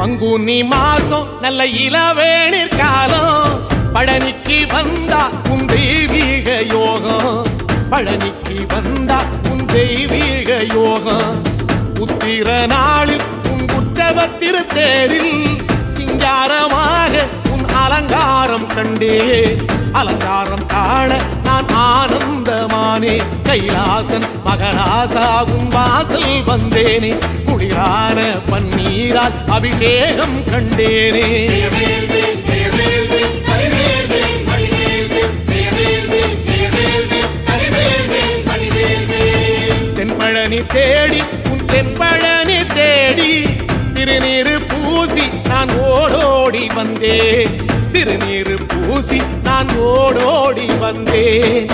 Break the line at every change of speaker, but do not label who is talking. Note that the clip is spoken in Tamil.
பங்குனி மாசம் நல்ல இளவேணிற் காலம் பழனிக்கு வந்தா உன் தெய்வீக யோகம் பழனிக்கு வந்தா உன் தெய்வீக யோகம் உத்திர நாளில் உன் உற்சவ திருத்தேரில் சிங்காரமாக உன் அலங்காரம் கண்டே அலங்காரம் காண நான் ஆனந்தமானே கைலாசன் மகராசாவும் வாசல் வந்தேனே குளிரான பன்னீரால் அபிஷேகம் கண்டேனே தென்பழனி தேடி உன் தென்பழனி தேடி திருநீரு பூசி நான் ஓடோடி வந்தேன் திருநீரு பூசி நான் ஓடோடி வந்தேன்